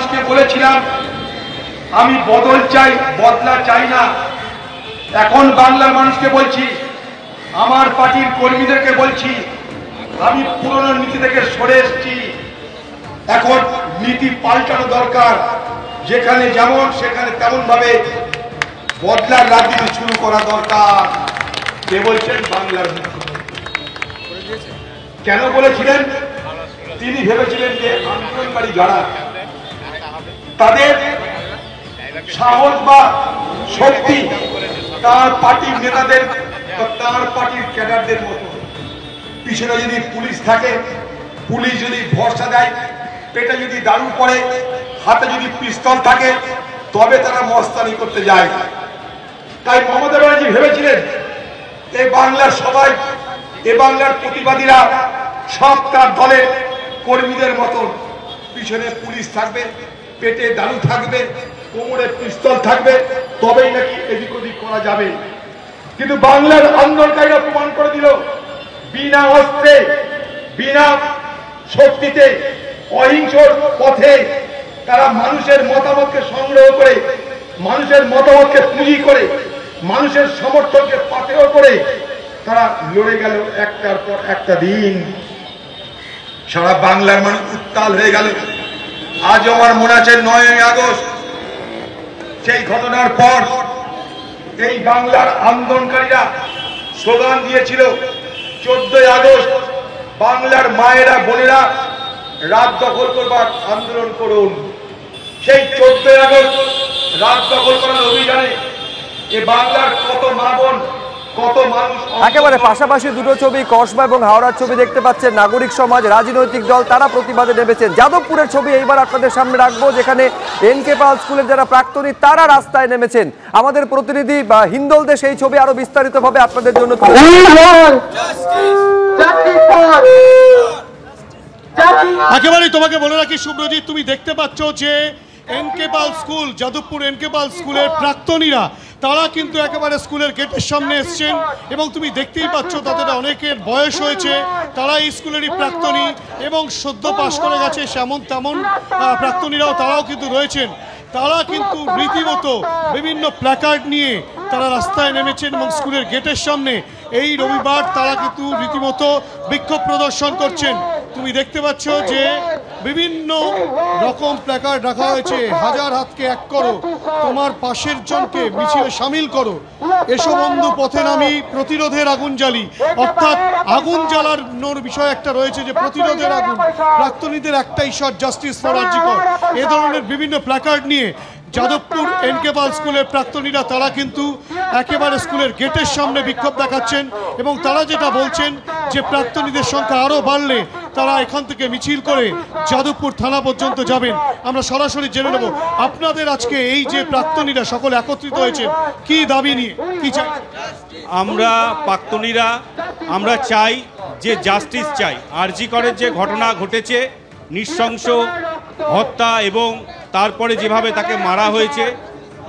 মানুষকে বলেছিলাম আমি বদল চাই, বদলা চাই না। এখন বাংলার মানুষকে বলছি, আমার পার্টির কর্মীদেরকে বলছি, আমি পুরনো নীতি থেকে সরে এসেছি। এখন নীতি পাল্টানো দরকার। যেখানে যেমন সেখানে তেমন ভাবে বদলার রাজনীতি শুরু করা দরকার। কে বলছেন? বাংলার মুখ্যমন্ত্রী। কেন বলেছিলেন? তিনি ভেবেছিলেন যে আন্দোলনকারী যারা, তাদের সাহস বা শক্তি তার পার্টির নেতাদের, তার পার্টির ক্যাডারদের মতো। পিছনে যদি পুলিশ থাকে, পুলিশ যদি ভরসা দেয়, পেটে যদি দারু পড়ে, হাতে যদি পিস্তল থাকে, তবে তারা মস্তানি করতে যায়। তাই মমতা ব্যানার্জি ভেবেছিলেন এই বাংলার সবাই, এ বাংলার প্রতিবাদীরা সব তার দলের কর্মীদের মতন। পিছনে পুলিশ থাকবে, পেটে দারু থাকবে, কোমরে পিস্তল থাকবে, তবেই নাকি এদিক ওদিক করা যাবে। কিন্তু বাংলার আন্দোলনকারীরা প্রমাণ করে দিল, বিনা অস্ত্রে, বিনা শক্তিতে, অহিংসর পথে তারা মানুষের মতামতকে সংগ্রহ করে, মানুষের মতামতকে পুঁজি করে, মানুষের সমর্থনকে পাথেয় করে তারা লড়ে গেল একটার পর একটা দিন। সারা বাংলার মানুষ উত্তাল হয়ে গেল। আজ আমার মনে আছে 9ই আগস্ট, সেই ঘটনার পর এই বাংলার আন্দোলনকারীরা স্লোগান দিয়েছিল, 14ই আগস্ট বাংলার মায়েরা বোনেরা রাত দখল করবার আন্দোলন করুন। সেই 14ই আগস্ট রাত দখল করার অভিযানে এ বাংলার কত মা বোন, কত মানুষ। একেবারে পাশাপাশি দুটো ছবি, কসবা এবং হাওড়ার ছবি দেখতে পাচ্ছেন। নাগরিক সমাজ, রাজনৈতিক দল তারা প্রতিবাদে নেমেছেন। যাদবপুরের ছবি এইবার আপনাদের সামনে রাখবো, যেখানে এনকে পাল স্কুলের যারা প্রাক্তনী তারা রাস্তায় নেমেছেন। আমাদের প্রতিনিধি বা হিন্দল দেশ এই ছবি আরো বিস্তারিতভাবে আপনাদের জন্য একেবারে তোমাকে বলে রাখি শুভ্রজিৎ, তুমি দেখতে পাচ্ছ যে এনকে পাল স্কুল, যাদবপুর এনকে পাল স্কুলের প্রাক্তনীরা তারা কিন্তু একেবারে স্কুলের গেটের সামনে এসছেন এবং তুমি দেখতেই পাচ্ছ তাদের অনেকের বয়স হয়েছে, তারা এই স্কুলেরই প্রাক্তনী এবং সদ্য পাশ করে গেছে সেমন তেমন প্রাক্তনীরাও তারাও কিন্তু রয়েছেন। তারা কিন্তু রীতিমতো বিভিন্ন প্ল্যাকার্ড নিয়ে তারা রাস্তায় নেমেছেন এবং স্কুলের গেটের সামনে এই রবিবার তারা কিন্তু রীতিমতো বিক্ষোভ প্রদর্শন করছেন। তুমি দেখতে পাচ্ছ যে বিভিন্ন রকম প্ল্যাকার্ড রাখা হয়েছে, হাজার হাতকে এক করো, তোমার পাশের জনকে মিছিলে সামিল করো, এসো বন্ধু পথে নামি, প্রতিরোধের আগুন জ্বালি। অর্থাৎ আগুন জ্বালানোর বিষয় একটা রয়েছে, যে প্রতিরোধের আগুন, প্রাক্তনীদের একটাই শট, জাস্টিস ফর আর জি কর। এ ধরনের বিভিন্ন প্ল্যাকার্ড নিয়ে যাদবপুর এনকে পাল স্কুলের প্রাক্তনীরা তারা কিন্তু একেবারে স্কুলের গেটের সামনে বিক্ষোভ দেখাচ্ছেন এবং তারা যেটা বলছেন যে প্রাক্তনীদের সংখ্যা আরও বাড়লে তারা এখান থেকে মিছিল করে যাদবপুর থানা পর্যন্ত যাবেন। আমরা সরাসরি জেনে নেব আপনাদের আজকে এই যে প্রাক্তনীরা সকলে একত্রিত হয়েছেন, কি দাবি নিয়ে, কি চাই? আমরা প্রাক্তনীরা আমরা চাই যে জাস্টিস চাই। আর জি করের যে ঘটনা ঘটেছে, নৃশংস হত্যা এবং তারপরে যেভাবে তাকে মারা হয়েছে,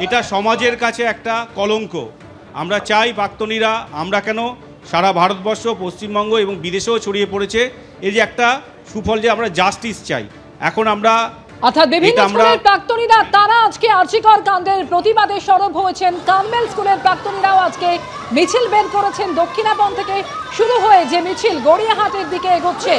এটা সমাজের কাছে একটা কলঙ্ক। আমরা চাই প্রাক্তনীরা, আমরা কেন সারা ভারতবর্ষ, পশ্চিমবঙ্গ এবং বিদেশেও ছড়িয়ে পড়েছে, এই যে একটা সুফল, যে আমরা জাস্টিস চাই। এখন আমরা অর্থাৎ বিভিন্ন স্কুলের প্রাক্তনীরা তারা আজকে আর জি কর কাণ্ডের প্রতিবাদে সরব হয়েছেন। কার্মেল স্কুলের প্রাক্তনীরাও আজকে মিছিল বের করেছেন। দক্ষিণাপন থেকে শুরু হয়ে যে মিছিল গড়িয়াহাটের দিকে এগোচ্ছে,